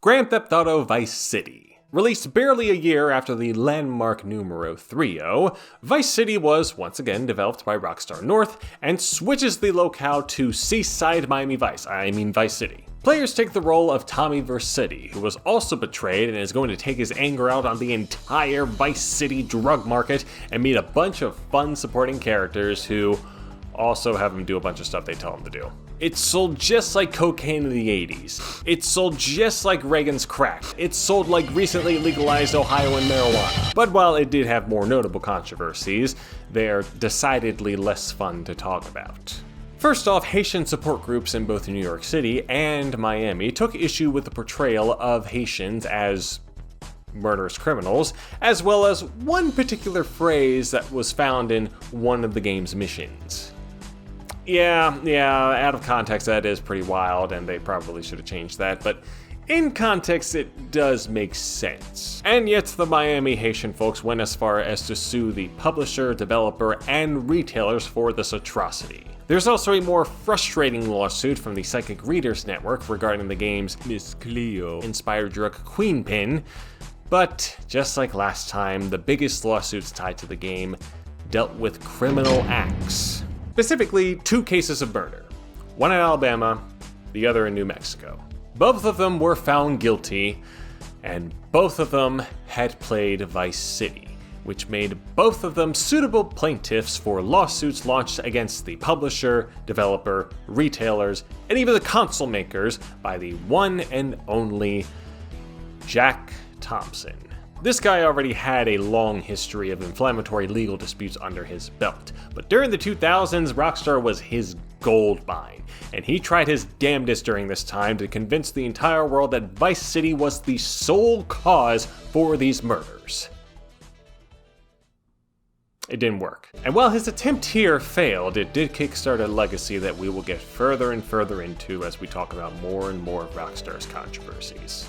Grand Theft Auto Vice City. Released barely a year after the landmark numero 30, Vice City was once again developed by Rockstar North and switches the locale to Seaside Miami Vice, Vice City. Players take the role of Tommy Vercetti, who was also betrayed and is going to take his anger out on the entire Vice City drug market and meet a bunch of fun supporting characters who also have him do a bunch of stuff they tell him to do. It's sold just like cocaine in the 80s. It's sold just like Reagan's crack. It's sold like recently legalized Ohioan marijuana. But while it did have more notable controversies, they're decidedly less fun to talk about. First off, Haitian support groups in both New York City and Miami took issue with the portrayal of Haitians as murderous criminals, as well as one particular phrase that was found in one of the game's missions. Yeah, out of context that is pretty wild and they probably should have changed that, but in context it does make sense. And yet the Miami Haitian folks went as far as to sue the publisher, developer, and retailers for this atrocity. There's also a more frustrating lawsuit from the Psychic Readers Network regarding the game's Miss Cleo-inspired drug Kingpin, but just like last time, the biggest lawsuits tied to the game dealt with criminal acts. Specifically, 2 cases of murder. One in Alabama, the other in New Mexico. Both of them were found guilty, and both of them had played Vice City, which made both of them suitable plaintiffs for lawsuits launched against the publisher, developer, retailers, and even the console makers by the one and only Jack Thompson. This guy already had a long history of inflammatory legal disputes under his belt, but during the 2000s, Rockstar was his gold mine, and he tried his damnedest during this time to convince the entire world that Vice City was the sole cause for these murders. It didn't work. And while his attempt here failed, it did kickstart a legacy that we will get further and further into as we talk about more and more of Rockstar's controversies.